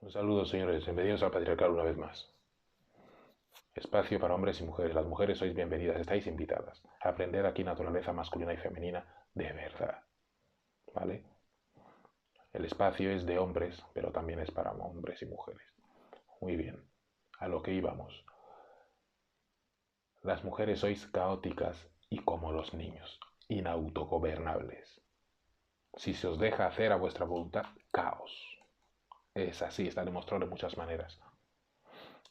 Un saludo, señores. Bienvenidos al Patriarcado una vez más. Espacio para hombres y mujeres. Las mujeres sois bienvenidas, estáis invitadas a aprender aquí naturaleza masculina y femenina de verdad. ¿Vale? El espacio es de hombres, pero también es para hombres y mujeres. Muy bien. A lo que íbamos. Las mujeres sois caóticas y como los niños, inautogobernables. Si se os deja hacer a vuestra voluntad, caos. Es así, está demostrado de muchas maneras.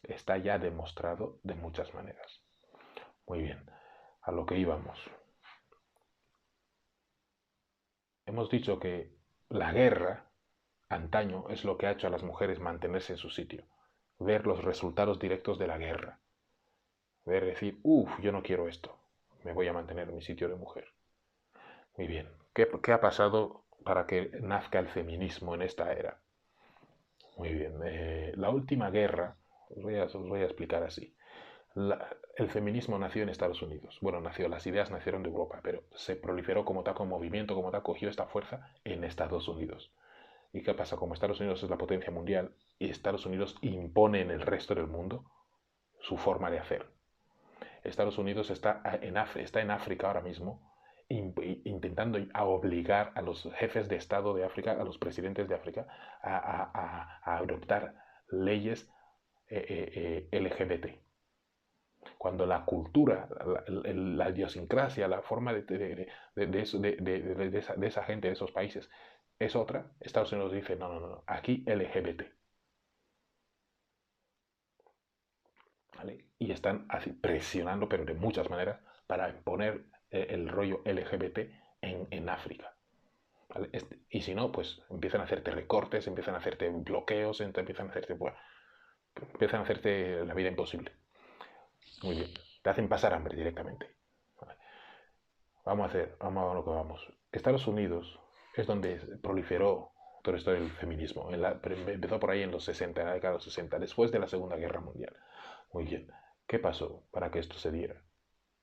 Está ya demostrado de muchas maneras. Muy bien, a lo que íbamos. Hemos dicho que la guerra, antaño, es lo que ha hecho a las mujeres mantenerse en su sitio. Ver los resultados directos de la guerra. Ver decir, uff, yo no quiero esto. Me voy a mantener en mi sitio de mujer. Muy bien. ¿Qué ha pasado para que nazca el feminismo en esta era? Muy bien. La última guerra, os voy a explicar así. El feminismo nació en Estados Unidos. Bueno, las ideas nacieron de Europa, pero se proliferó como tal, como movimiento, como tal, cogió esta fuerza en Estados Unidos. ¿Y qué pasa? Como Estados Unidos es la potencia mundial y Estados Unidos impone en el resto del mundo su forma de hacer. Estados Unidos está en África ahora mismo intentando obligar a los jefes de Estado de África, a los presidentes de África, a adoptar leyes LGBT. Cuando la cultura, la idiosincrasia, la forma de esa gente, de esos países, es otra, Estados Unidos dice, no, no, no, aquí LGBT. ¿Vale? Y están así presionando, pero de muchas maneras, para imponer el rollo LGBT en África. ¿Vale? Y si no, pues empiezan a hacerte recortes, empiezan a hacerte bloqueos, empiezan a hacerte la vida imposible. Muy bien. Te hacen pasar hambre directamente. ¿Vale? Vamos a lo que vamos. Estados Unidos es donde proliferó todo esto del feminismo. Empezó por ahí en los 60, en la década de los 60, después de la Segunda Guerra Mundial. Muy bien. ¿Qué pasó para que esto se diera?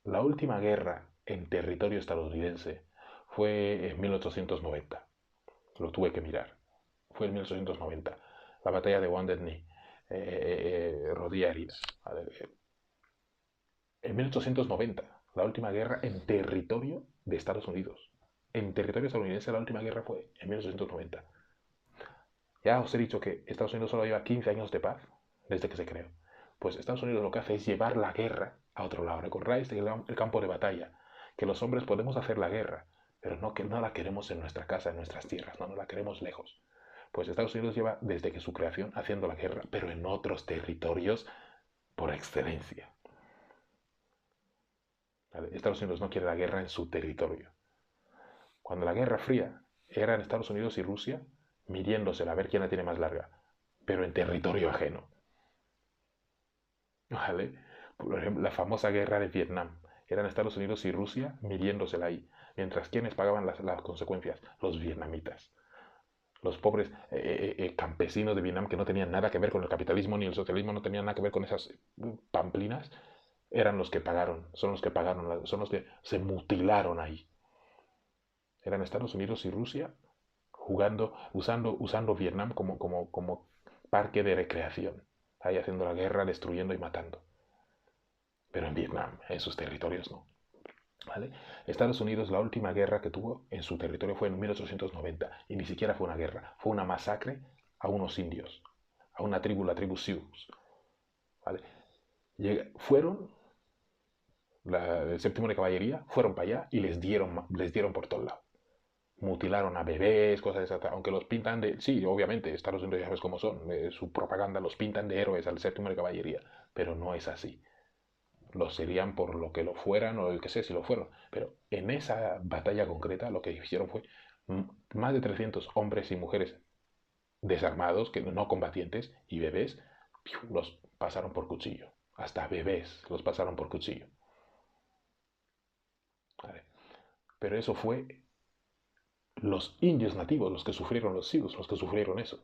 La última guerra en territorio estadounidense fue en 1890. Lo tuve que mirar. Fue en 1890. La batalla de Wounded Knee. Rodilla herida. En 1890, la última guerra en territorio de Estados Unidos. En territorio estadounidense la última guerra fue en 1890. Ya os he dicho que Estados Unidos solo lleva 15 años de paz desde que se creó. Pues Estados Unidos lo que hace es llevar la guerra a otro lado. Recordáis el campo de batalla, que los hombres podemos hacer la guerra, pero no, que no la queremos en nuestra casa, en nuestras tierras, no la queremos lejos. Pues Estados Unidos lleva desde que su creación haciendo la guerra, pero en otros territorios por excelencia. Estados Unidos no quiere la guerra en su territorio. Cuando la Guerra Fría eran Estados Unidos y Rusia midiéndosela a ver quién la tiene más larga, pero en territorio ajeno. ¿Vale? Por ejemplo, la famosa guerra de Vietnam. Eran Estados Unidos y Rusia midiéndosela ahí. Mientras, ¿quiénes pagaban las consecuencias? Los vietnamitas. Los pobres campesinos de Vietnam que no tenían nada que ver con el capitalismo ni el socialismo, no tenían nada que ver con esas pamplinas, eran los que pagaron, son los que pagaron, son los que se mutilaron ahí. Eran Estados Unidos y Rusia usando Vietnam como parque de recreación, ahí haciendo la guerra, destruyendo y matando. Pero en Vietnam, en sus territorios no. ¿Vale? Estados Unidos, la última guerra que tuvo en su territorio fue en 1890 y ni siquiera fue una guerra, fue una masacre a unos indios, a una tribu, la tribu Sioux. ¿Vale? Fueron, el séptimo de caballería, fueron para allá y les dieron por todos lados. Mutilaron a bebés, cosas de esas, aunque los pintan de... Sí, obviamente, Estados Unidos ya sabes cómo son, su propaganda los pintan de héroes al séptimo de caballería, pero no es así. Lo serían por lo que lo fueran o el que sé si lo fueron, pero en esa batalla concreta lo que hicieron fue más de 300 hombres y mujeres desarmados, que no combatientes, y bebés, los pasaron por cuchillo. Hasta bebés los pasaron por cuchillo. ¿Vale? Pero eso fue los indios nativos los que sufrieron, los Sioux, los que sufrieron eso.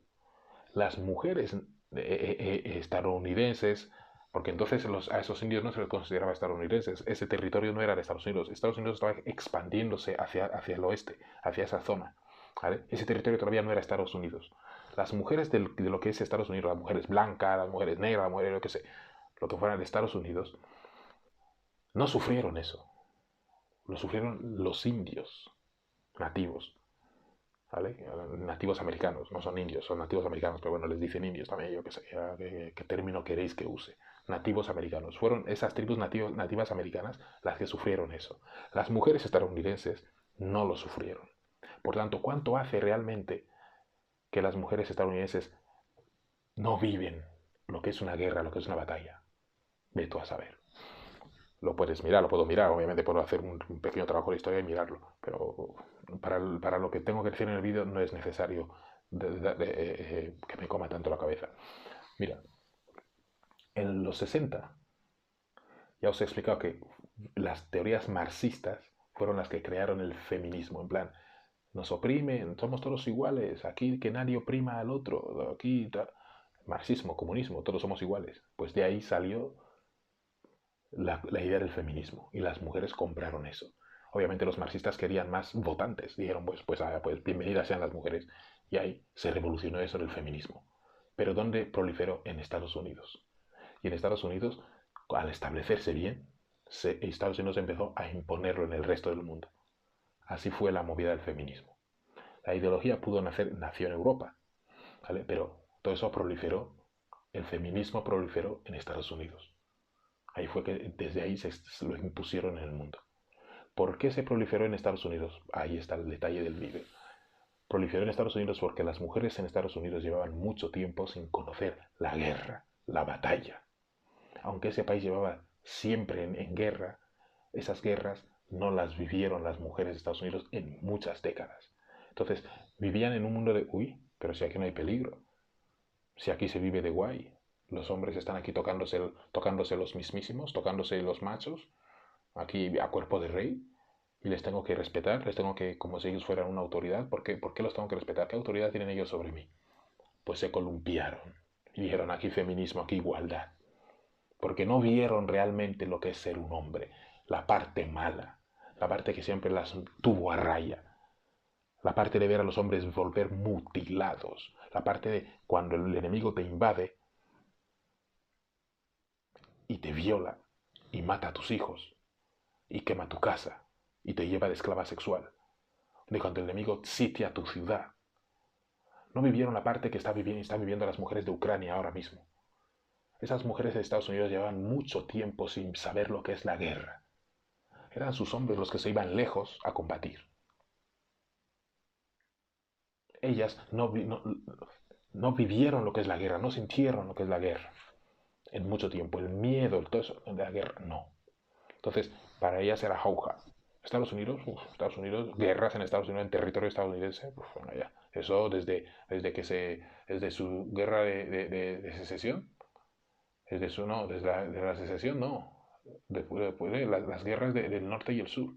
Las mujeres estadounidenses, porque entonces a esos indios no se les consideraba estadounidenses, ese territorio no era de Estados Unidos, Estados Unidos estaba expandiéndose hacia el oeste, hacia esa zona. ¿Vale? Ese territorio todavía no era Estados Unidos. Las mujeres de lo que es Estados Unidos, las mujeres blancas, las mujeres negras, las mujeres, lo que fueran de Estados Unidos, no sufrieron eso. Lo sufrieron los indios nativos, ¿vale? Nativos americanos, no son indios, son nativos americanos, pero bueno, les dicen indios también, yo qué sé, qué término queréis que use. Nativos americanos. Fueron esas tribus nativas americanas las que sufrieron eso. Las mujeres estadounidenses no lo sufrieron. Por tanto, ¿cuánto hace realmente que las mujeres estadounidenses no viven lo que es una guerra, lo que es una batalla? Ve tú a saber. Lo puedes mirar, lo puedo mirar, obviamente puedo hacer un pequeño trabajo de historia y mirarlo, pero para lo que tengo que decir en el vídeo no es necesario que me coma tanto la cabeza. Mira, en los 60 ya os he explicado que las teorías marxistas fueron las que crearon el feminismo, en plan, nos oprimen, somos todos iguales, aquí que nadie oprima al otro, aquí marxismo, comunismo, todos somos iguales. Pues de ahí salió la idea del feminismo y las mujeres compraron eso. Obviamente los marxistas querían más votantes, dijeron pues bienvenidas sean las mujeres y ahí se revolucionó eso en el feminismo. Pero ¿dónde proliferó? En Estados Unidos. Y en Estados Unidos, al establecerse bien, Estados Unidos empezó a imponerlo en el resto del mundo. Así fue la movida del feminismo. La ideología nació en Europa, ¿vale? Pero todo eso proliferó, el feminismo proliferó en Estados Unidos. Ahí fue que desde ahí lo impusieron en el mundo. ¿Por qué se proliferó en Estados Unidos? Ahí está el detalle del vídeo. Proliferó en Estados Unidos porque las mujeres en Estados Unidos llevaban mucho tiempo sin conocer la guerra, la batalla. Aunque ese país llevaba siempre en guerra, esas guerras no las vivieron las mujeres de Estados Unidos en muchas décadas. Entonces, vivían en un mundo de, uy, pero si aquí no hay peligro, si aquí se vive de guay, los hombres están aquí tocándose los mismísimos, tocándose los machos, aquí a cuerpo de rey, y les tengo que respetar, les tengo que, como si ellos fueran una autoridad, ¿por qué los tengo que respetar? ¿Qué autoridad tienen ellos sobre mí? Pues se columpiaron y dijeron aquí feminismo, aquí igualdad, porque no vieron realmente lo que es ser un hombre, la parte mala, la parte que siempre las tuvo a raya, la parte de ver a los hombres volver mutilados, la parte de cuando el enemigo te invade y te viola y mata a tus hijos y quema tu casa y te lleva de esclava sexual, de cuando el enemigo sitia tu ciudad. No vivieron la parte que están viviendo las mujeres de Ucrania ahora mismo. Esas mujeres de Estados Unidos llevaban mucho tiempo sin saber lo que es la guerra. Eran sus hombres los que se iban lejos a combatir. Ellas no vivieron lo que es la guerra, no sintieron lo que es la guerra en mucho tiempo. El miedo, todo eso de la guerra, no. Entonces, para ellas era jauja. Estados Unidos, guerras en Estados Unidos, en territorio estadounidense, pues bueno, ya. Eso desde su guerra de secesión, desde la secesión, no. Después de las guerras del norte y el sur.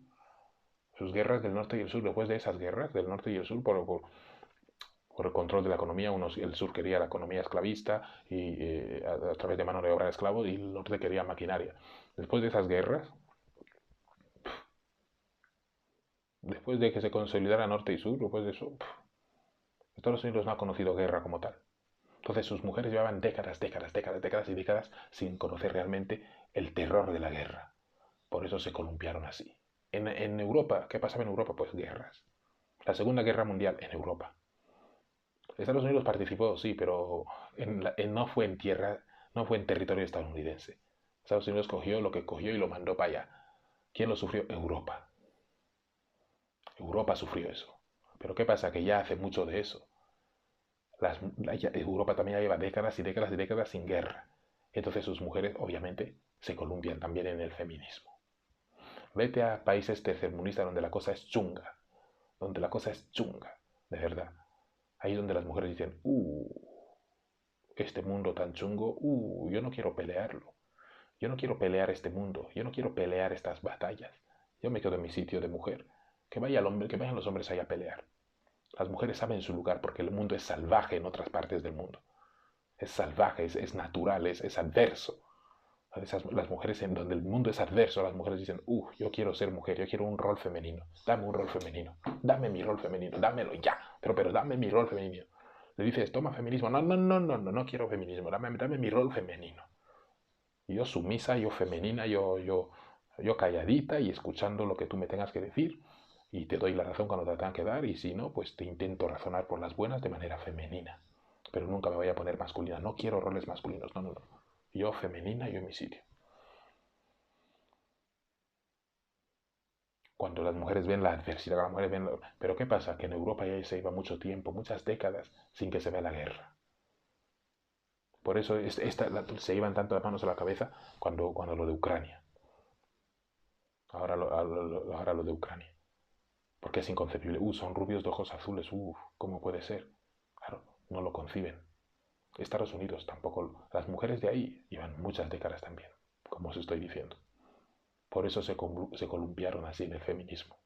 Sus guerras del norte y el sur, después de esas guerras del norte y el sur, por el control de la economía, el sur quería la economía esclavista y a través de mano de obra de esclavos y el norte quería maquinaria. Después de esas guerras, después de que se consolidara norte y sur, después de eso, Estados Unidos no ha conocido guerra como tal. Entonces sus mujeres llevaban décadas y décadas sin conocer realmente el terror de la guerra. Por eso se columpiaron así. En Europa, ¿qué pasaba en Europa? Pues guerras. La Segunda Guerra Mundial en Europa. Estados Unidos participó, sí, pero no fue en tierra, no fue en territorio estadounidense. Estados Unidos cogió lo que cogió y lo mandó para allá. ¿Quién lo sufrió? Europa. Europa sufrió eso. Pero ¿qué pasa? Que ya hace mucho de eso. Europa también ya lleva décadas y décadas y décadas sin guerra. Entonces sus mujeres, obviamente, se columpian también en el feminismo. Vete a países tercermundistas donde la cosa es chunga. Donde la cosa es chunga, de verdad. Ahí donde las mujeres dicen, este mundo tan chungo, yo no quiero pelearlo. Yo no quiero pelear este mundo. Yo no quiero pelear estas batallas. Yo me quedo en mi sitio de mujer. Que vayan los hombres allá a pelear. Las mujeres saben su lugar porque el mundo es salvaje en otras partes del mundo. Es salvaje, es natural, es adverso. Las mujeres en donde el mundo es adverso, las mujeres dicen, yo quiero ser mujer, yo quiero un rol femenino. Dame un rol femenino. Dame mi rol femenino, dámelo ya. Pero dame mi rol femenino. le dices, toma feminismo, no, no, no, no, no, no quiero feminismo, dame mi rol femenino. Yo sumisa, yo femenina, yo calladita y escuchando lo que tú me tengas que decir y te doy la razón cuando te la tengan que dar y si no, pues te intento razonar por las buenas de manera femenina. Pero nunca me voy a poner masculina, no quiero roles masculinos, no, no, no. Yo femenina, yo en mi sitio. Cuando las mujeres ven la adversidad, las mujeres ven... Pero ¿qué pasa? Que en Europa ya se iba mucho tiempo, muchas décadas, sin que se vea la guerra. Por eso se iban tanto las manos a la cabeza cuando lo de Ucrania. Ahora lo de Ucrania. Porque es inconcebible. Son rubios de ojos azules. ¿Cómo puede ser? Claro, no lo conciben. Estados Unidos tampoco. Las mujeres de ahí llevan muchas décadas también, como os estoy diciendo. Por eso se columpiaron así en el feminismo.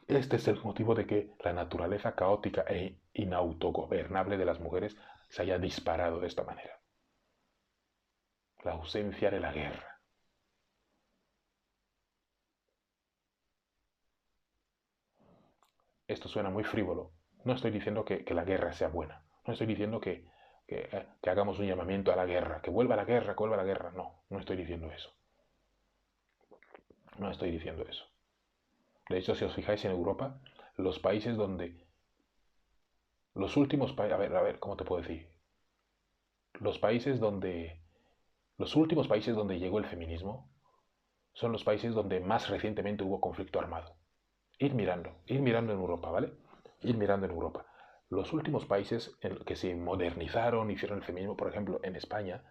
Este es el motivo de que la naturaleza caótica e inautogobernable de las mujeres se haya disparado de esta manera. La ausencia de la guerra. Esto suena muy frívolo. No estoy diciendo que la guerra sea buena. No estoy diciendo que hagamos un llamamiento a la guerra, que vuelva la guerra, que vuelva la guerra. No, no estoy diciendo eso. No estoy diciendo eso. De hecho, si os fijáis en Europa, los países donde... Los últimos países... A ver, ¿cómo te puedo decir? Los países donde... Los últimos países donde llegó el feminismo son los países donde más recientemente hubo conflicto armado. Ir mirando en Europa, ¿vale? Ir mirando en Europa. Los últimos países en que se modernizaron, hicieron el feminismo, por ejemplo, en España,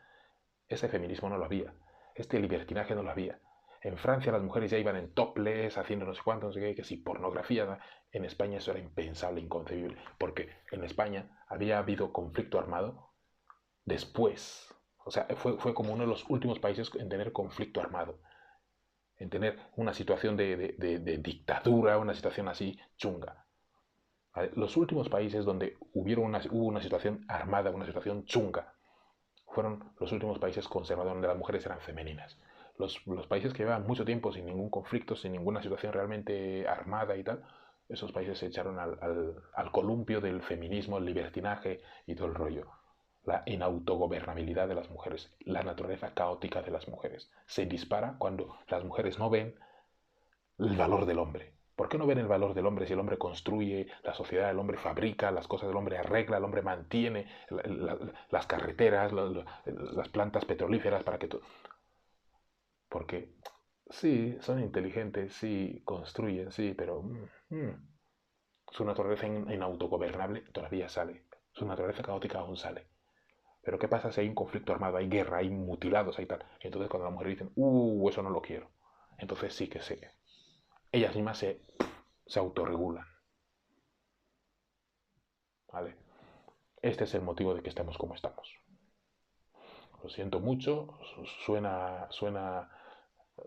ese feminismo no lo había. Este libertinaje no lo había. En Francia las mujeres ya iban en topless, haciendo no sé cuánto, no sé qué, que si pornografía. ¿No? En España eso era impensable, inconcebible, porque en España había habido conflicto armado después. O sea, fue como uno de los últimos países en tener conflicto armado, en tener una situación de dictadura, una situación así chunga. ¿Vale? Los últimos países donde hubo una situación armada, una situación chunga, fueron los últimos países conservadores donde las mujeres eran femeninas. Los países que llevaban mucho tiempo sin ningún conflicto, sin ninguna situación realmente armada y tal, esos países se echaron al columpio del feminismo, el libertinaje y todo el rollo. La inautogobernabilidad de las mujeres, la naturaleza caótica de las mujeres. Se dispara cuando las mujeres no ven el valor del hombre. ¿Por qué no ven el valor del hombre si el hombre construye la sociedad, el hombre fabrica las cosas, el hombre arregla, el hombre mantiene las carreteras, las plantas petrolíferas para que todo... Porque sí, son inteligentes, sí, construyen, sí, pero su naturaleza inautogobernable todavía sale. Su naturaleza caótica aún sale. Pero ¿qué pasa si hay un conflicto armado, hay guerra, hay mutilados, hay tal? Entonces cuando las mujeres dicen, eso no lo quiero. Entonces sí que ellas mismas se autorregulan. ¿Vale? Este es el motivo de que estemos como estamos. Lo siento mucho, suena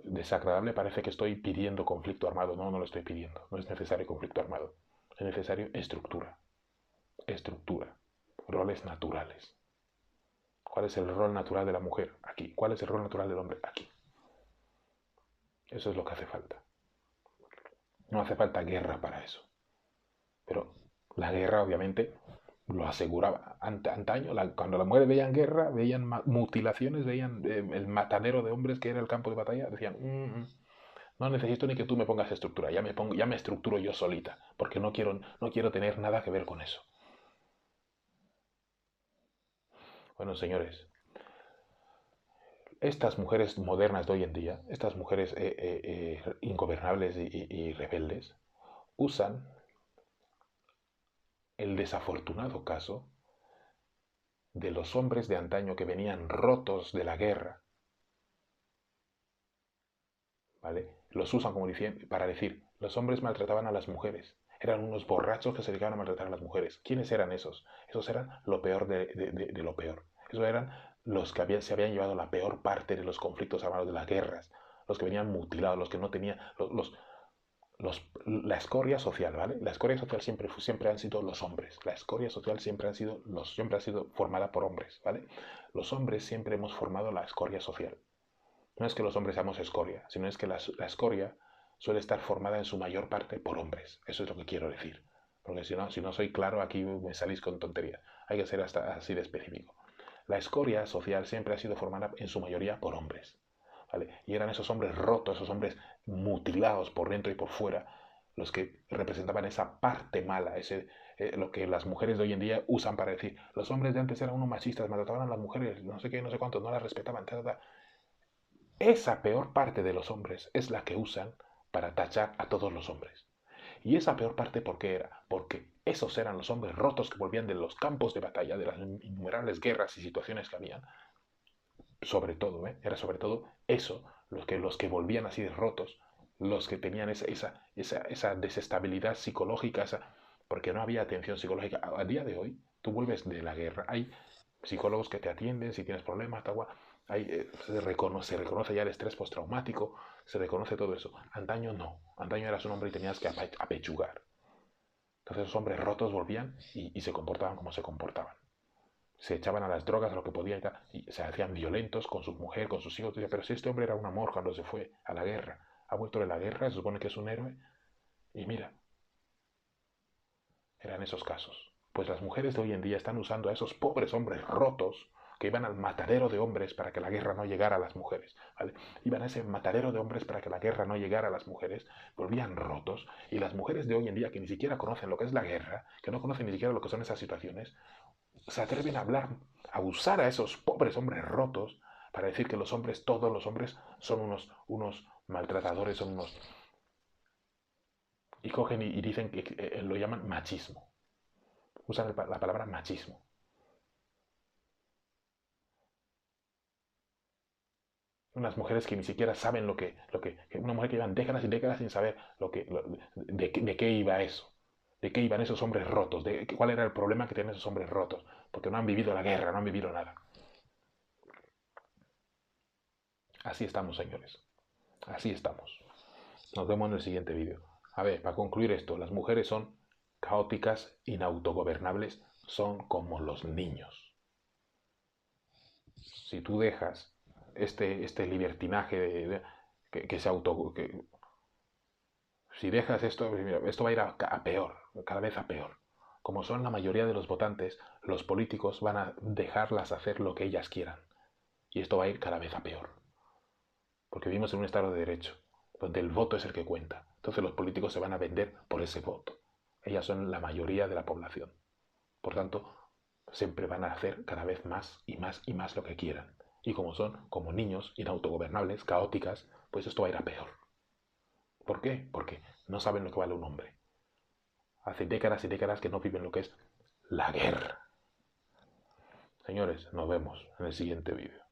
desagradable, parece que estoy pidiendo conflicto armado. No, no lo estoy pidiendo. No es necesario conflicto armado. Es necesario estructura. Estructura. Roles naturales. ¿Cuál es el rol natural de la mujer? Aquí. ¿Cuál es el rol natural del hombre? Aquí. Eso es lo que hace falta. No hace falta guerra para eso. Pero la guerra, obviamente, lo aseguraba. Antaño, cuando las mujeres veían guerra, veían mutilaciones, veían el matadero de hombres que era el campo de batalla, decían, no necesito ni que tú me pongas estructura, ya me estructuro yo solita, porque no quiero tener nada que ver con eso. Bueno, señores, estas mujeres modernas de hoy en día, estas mujeres ingobernables y rebeldes, usan el desafortunado caso de los hombres de antaño que venían rotos de la guerra, ¿vale? Los usan como para decir, los hombres maltrataban a las mujeres, eran unos borrachos que se dedicaban a maltratar a las mujeres. ¿Quiénes eran esos? Esos eran lo peor de lo peor. Esos eran los que se habían llevado la peor parte de los conflictos armados, de las guerras, los que venían mutilados, los que no tenían, la escoria social, ¿vale? La escoria social siempre han sido los hombres. La escoria social siempre ha sido formada por hombres, ¿vale? Los hombres siempre hemos formado la escoria social. No es que los hombres seamos escoria, sino es que la escoria suele estar formada en su mayor parte por hombres. Eso es lo que quiero decir. porque si no soy claro, aquí me salís con tonterías. Hay que ser hasta así de específico. La escoria social siempre ha sido formada en su mayoría por hombres, ¿vale? Y eran esos hombres rotos, esos hombres mutilados por dentro y por fuera, los que representaban esa parte mala, lo que las mujeres de hoy en día usan para decir, los hombres de antes eran unos machistas, maltrataban a las mujeres, no sé qué, no sé cuánto, no las respetaban, tal. Esa peor parte de los hombres es la que usan para tachar a todos los hombres. Y esa peor parte, ¿por qué era? Porque esos eran los hombres rotos que volvían de los campos de batalla, de las innumerables guerras y situaciones que habían. Sobre todo, era sobre todo eso, los que volvían así de rotos, los que tenían esa desestabilidad psicológica, porque no había atención psicológica. A día de hoy, tú vuelves de la guerra, hay psicólogos que te atienden si tienes problemas, se reconoce ya el estrés postraumático, se reconoce todo eso. Antaño no, antaño eras un hombre y tenías que apechugar. Entonces esos hombres rotos volvían y se comportaban como se comportaban. Se echaban a las drogas, a lo que podían, y se hacían violentos con su mujer, con sus hijos. Pero si este hombre era un amor cuando se fue a la guerra, ha vuelto de la guerra, se supone que es un héroe, y mira, eran esos casos. Pues las mujeres de hoy en día están usando a esos pobres hombres rotos que iban al matadero de hombres para que la guerra no llegara a las mujeres, ¿vale? Iban a ese matadero de hombres para que la guerra no llegara a las mujeres, volvían rotos, y las mujeres de hoy en día que ni siquiera conocen lo que es la guerra, que no conocen ni siquiera lo que son esas situaciones, se atreven a hablar, a usar a esos pobres hombres rotos para decir que los hombres, todos los hombres, son unos maltratadores, son unos... Y cogen y dicen que lo llaman machismo. Usan la palabra machismo. Unas mujeres que ni siquiera saben que una mujer que llevan décadas y décadas sin saber de qué iba eso, de qué iban esos hombres rotos, de cuál era el problema que tenían esos hombres rotos, porque no han vivido la guerra, no han vivido nada. Así estamos, señores. Así estamos. Nos vemos en el siguiente vídeo. A ver, para concluir esto, las mujeres son caóticas, inautogobernables, son como los niños. Si tú dejas este libertinaje que se auto... si dejas esto, mira, esto va a ir a peor, cada vez a peor. Como son la mayoría de los votantes, los políticos van a dejarlas hacer lo que ellas quieran. Y esto va a ir cada vez a peor. Porque vivimos en un estado de derecho, donde el voto es el que cuenta. Entonces los políticos se van a vender por ese voto. Ellas son la mayoría de la población. Por tanto, siempre van a hacer cada vez más y más y más lo que quieran. Y como son como niños inautogobernables, caóticas, pues esto va a ir a peor. ¿Por qué? Porque no saben lo que vale un hombre. Hace décadas y décadas que no viven lo que es la guerra. Señores, nos vemos en el siguiente vídeo.